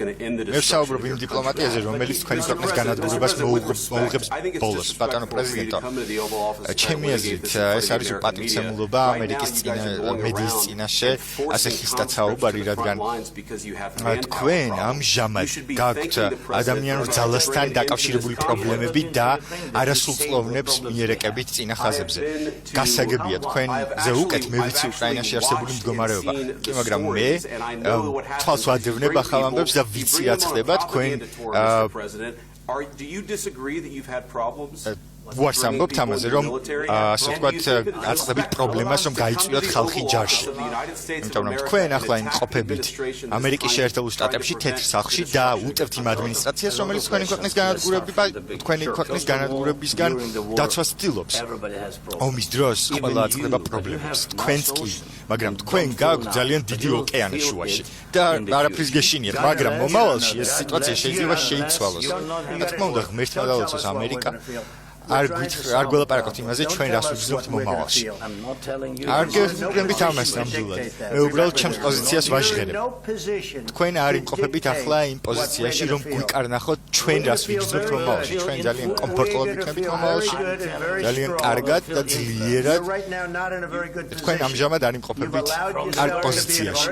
მევსაუბრობ იმ დიპლომატიაზე, რომელიც თქვენი ქვეყნის განადგურებას მოუღებს ბოლოს, ბატონო პრეზიდენტო. ჩემი აზრით, ეს არის უპატივცემულობა ამერიკის მედიის წინაშე, ასე ხისტად საუბარი, რადგან თქვენ ამჟამად გაქვთ ადამიანურ ძალასთან დაკავშირებული პრობლემები და არასრულწლოვნებს მიერეკებით წინა ხაზებზე. გასაგებია თქვენზე უკეთ მე ვიცი უკრაინაში არსებული მდგომარეობა. კი, მაგრამ მე თვალს ვადევნებ ახალ ამბებს და ვიცი რაც ხდება თქვენ ვარს ამბობთ ამაზე, რომ ასე ვთქვათ, აწყდებით პრობლემას, რომ გაიწვიოთ ხალხი ჯარში. იმიტომ რომ თქვენ ახლა იმყოფებით ამერიკის შეერთებულ შტატებში, თეთრ სახლში და უტევთ იმ ადმინისტრაციას, რომელიც თქვენი ქვეყნის განადგურებისგან დაცვას ცდილობს. ომის დროს ყველა აწყდება პრობლემებს, თქვენც კი, მაგრამ თქვენ გაქვთ ძალიან დიდი ოკეანე შუაში და არაფრის გეშინიათ, მაგრამ მომავალში ეს სიტუაცია შეიძლება შეიცვალოს. რა თქმა უნდა, ღმერთმა დაალოცოს ამერიკა. არ გველაპარაკოთ იმაზე, ჩვენ რას ვგრძნობთ მომავალში. არ გეუბნებით ამას ნამდვილად. მე უბრალოდ ჩემს პოზიციას ვაჟღერებ. თქვენ არ იმყოფებით ახლა იმ პოზიციაში, რომ გვიკარნახოთ ჩვენ რას ვიგრძნობთ მომავალში. ჩვენ ძალიან კომფორტულად ვიქნებით მომავალში, ძალიან კარგად და ძლიერად. თქვენ ამჟამად არ იმყოფებით კარგ პოზიციაში.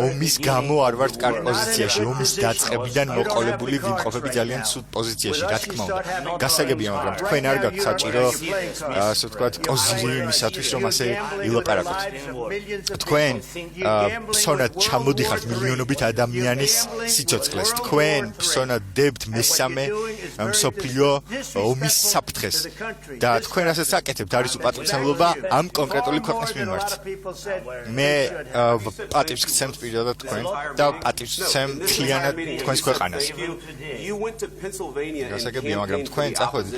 ომის გამო არ ვართ კარგ პოზიციაში. ომის დაწყებიდან მოყოლებული ვიმყოფები ძალიან ცუდ პოზიციაში. რა თქმა უნდა, გასაგებია, მაგრამ თქვენ არ გაქვთ საჭირო, ასე ვთქვათ, კოზირი იმისათვის, რომ ასე ილაპარაკოთ. თქვენ ფსონად ჩამოდიხართ მილიონობით ადამიანის სიცოცხლეს. თქვენ ფსონად დებთ მესამე მსოფლიო ომის საფრთხეს და თქვენ ასაც აკეთებთ, არის უპატივცემულობა ამ კონკრეტული ქვეყნის მიმართ. მე პატივს გცემთ პირადად თქვენ და პატივს გცემ მთლიანად თქვენს ქვეყანას. გასაგებია, მაგრამ თქვენ წახვედით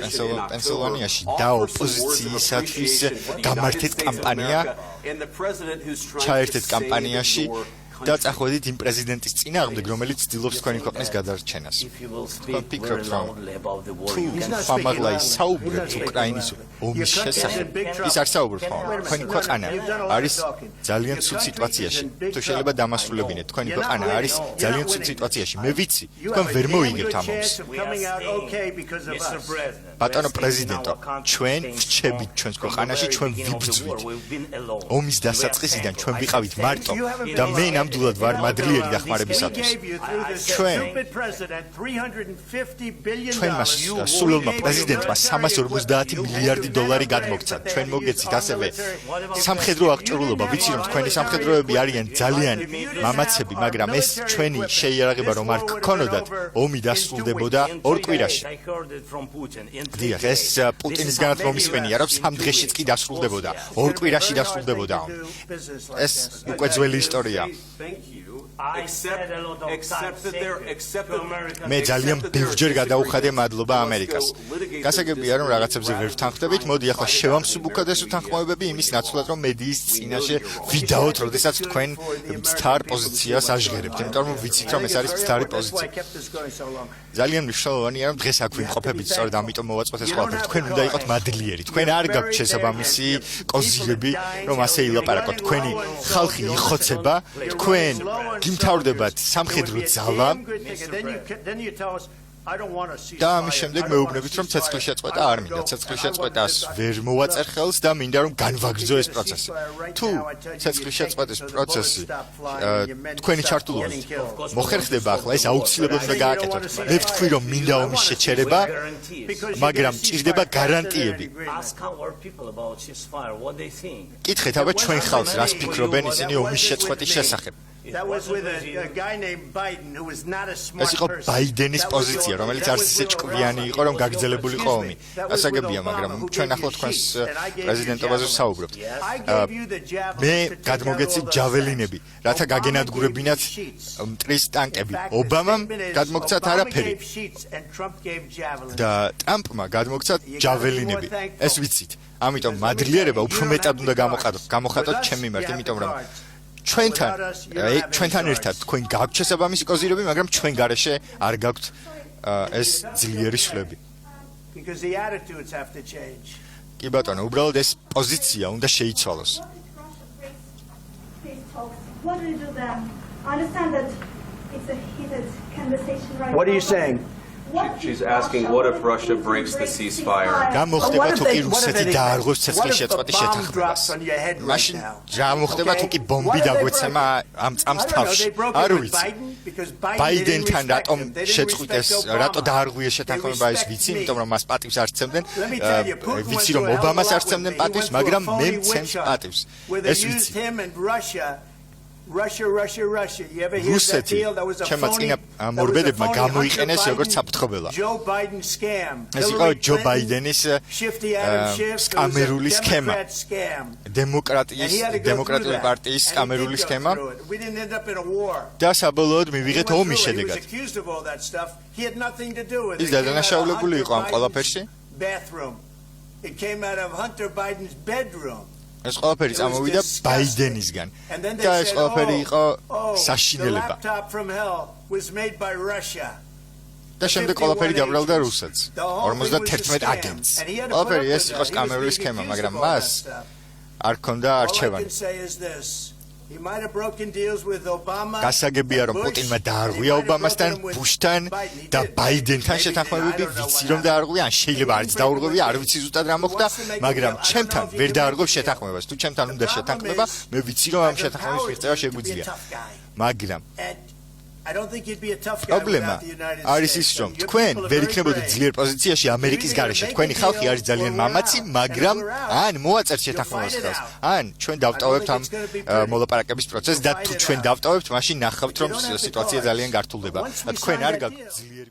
პენსილვანიაში და ოპოზიციისათვის გამართეთ კამპანია, ჩაერთეთ კამპანიაში და წახვედით იმ პრეზიდენტის წინააღმდეგ, რომელიც ცდილობს თქვენი ქვეყნის გადარჩენას. თქვენ ფიქრობთ, რომ ხამაღლა ისაუბრებთ უკრაინის ომის შესახებ, ის არ საუბრობთ ხომ? თქვენი ქვეყანა არის ძალიან ცუდ სიტუაციაში. თუ შეიძლება დამასრულებინეთ, თქვენი ქვეყანა არის ძალიან ცუდ სიტუაციაში. მე ვიცი, თქვენ ვერ მოიგებთ ამ ომს. ბატონო პრეზიდენტო, ჩვენ ვრჩებით ჩვენს ქვეყანაში, ჩვენ ვიბრძვით. ომის დასაწყისიდან ჩვენ ვიყავით მარტო და მე ნამდვილად ვარ მადლიერი დახმარებისათვის. ჩვენმა სულელმა პრეზიდენტმა 350 მილიარდი დოლარი გადმოგცა. ჩვენ მოგეცით ასევე სამხედრო აღჭურვილობა. ვიცი რომ თქვენი სამხედროები არიან ძალიან მამაცები, მაგრამ ეს ჩვენი შეიარაღება რომ არ გქონოდათ, ომი დასრულდებოდა 2 კვირაში. დიახ, ეს პუტინისგანაც მომისმენია, რომ 3 დღეშიც კი დასრულდებოდა, 2 კვირაში დასრულდებოდა. ეს უკვე ძველი ისტორია. მე ძალიან ბევრჯერ გადაუხადე მადლობა ამერიკას. გასაგებია რომ რაღაცებზე ვერ ვთანხმდებით, მოდი ახლა შევამსუბუქოთ ეს უთანხმოებები იმის ნაცვლად, რომ მედიის წინაშე ვიდაოთ, როდესაც თქვენ მცდარ პოზიციას აჟღერებთ, იმიტომ რომ ვიცით რომ ეს არის მცდარი პოზიცია. ძალიან მნიშვნელოვანია რომ დღეს აქ ვიმყოფებით, სწორედ ამიტომ მოვაწყოთ ეს ყველაფერი. თქვენ უნდა იყოთ მადლიერი. თქვენ არ გაქვთ შესაბამისი კოზირები, რომ ასე ილაპარაკოთ. თქვენი ხალხი იხოცება, თქვენ გიმთავრდებათ სამხედრო ძალა და ამის შემდეგ მეუბნებით რომ ცეცხლის შეწყვეტა არ მინდა. ცეცხლის შეწყვეტას ვერ მოვაწერ ხელს და მინდა რომ განვაგრძო ეს პროცესი. თუ ცეცხლის შეწყვეტის პროცესი თქვენი ჩართულობით მოხერხდება ახლა, ეს აუცილებლად უნდა გააკეთოთ. მე ვთქვი რომ მინდა ომის შეჩერება, მაგრამ ჭირდება გარანტიები. კითხეთ აბა ჩვენ ხალხს რას ფიქრობენ ისინი ომის შეწყვეტის შესახებ. ეს იყო ბაიდენის პოზიცია, რომელიც არც ისე ჭკვიანი იყო, რომ გაგრძელებულიყო ომი. გასაგებია, მაგრამ ჩვენ ახლა თქვენს პრეზიდენტობაზე ვსაუბრობთ. მე გადმოგეცი ჯაველინები, რათა გაგენადგურებინათ მტრის ტანკები. ობამამ გადმოგცათ არაფერი და ტრამპმა გადმოგცათ ჯაველინები. ეს ვიცით. ამიტომ მადლიერება უფრო მეტად უნდა გამოხატოთ ჩემ მიმართ, იმიტომ რომ ჩვენთან ერთად თქვენ გაქვთ შესაბამისი კოზირები, მაგრამ ჩვენ გარეშე არ გაქვთ ეს ძლიერი შლები. კი ბატონო, უბრალოდ ეს პოზიცია უნდა შეიცვალოს. I understand that it's a heated conversation right What are now, you but saying? what She's if asking, what if Russia breaks the ceasefire? რა მოხდება თუ კი what if რუსეთი anything? დაარღვევს What ცეცხლის if a შეწყვეტის bomb შეთანხმებას? drops on your head right მაშინ now? რა მოხდება თუ კი ბომბი What if they დაგვეცემა ამ წამს I don't know, თავში? they broke არ it with ვიცი. Biden because Biden ბაიდენთან didn't respect რატომ him. They didn't შეწყვიტეს, respect Obama. რატო დაარღვიეს They შეთანხმება ეს respect ვიცი, me. იმიტომ რომ მას პატივს არ სცემდნენ. Let me tell you, Putin ვიცი went რომ through a hell of a ობამას lot არ with სცემდნენ me. He პატივს, went through a მაგრამ მე phony მცემს witch hunt პატივს. where they ეს used ვიცი. him and Russia. Russia. You ever hear that რუსეთი deal? That was a ჩემმა phony. წინა მორბედებმა გამოიყენეს როგორც საფრთხობელა. Joe Biden scam. ეს იყო ჯო ბაიდენის სკამერული სქემა. დემოკრატიული პარტიის სკამერული სქემა. და საბოლოოდ მივიღეთ ომის შედეგად. ის დადანაშაულებული იყო ამ ყველაფერში. It came out of Hunter Biden's bedroom. ეს ყველაფერი წამოვიდა ბაიდენისგან. და ეს ყველაფერი იყო საშინელება. და შემდეგ ყველაფერი გაბრალდა რუსეთს. 51 აგენტს. ყველაფერი ეს იყო სკამერული სქემა, მაგრამ მას არ ქონდა არჩევანი. გასაგებია რომ პუტინმა დაარღვია ობამასთან, ბუშთან და ბაიდენთან შეთანხმებები, ვიცი რომ დაარღვია, ან შეიძლება არც დაურღვევია, არ ვიცი ზუსტად რა მოხდა, მაგრამ ჩემთან ვერ დაარღვევს შეთანხმებას. თუ ჩემთან უნდა შეთანხმება, მე ვიცი რომ ამ შეთანხმების მიღწევა შეგვიძლია. მაგრამ პრობლემა არის ის, რომ თქვენ ვერ იქნებოდეთ ძლიერ პოზიციაში ამერიკის გარეშე. თქვენი ხალხი არის ძალიან მამაცი, მაგრამ ან მოაწერთ შეთანხმებას ხელს, ან ჩვენ დავტოვებთ ამ მოლაპარაკების პროცესს და თუ ჩვენ დავტოვებთ, მაშინ ნახავთ, რომ სიტუაცია ძალიან გართულდება. თქვენ არ გაქვთ ძლიერი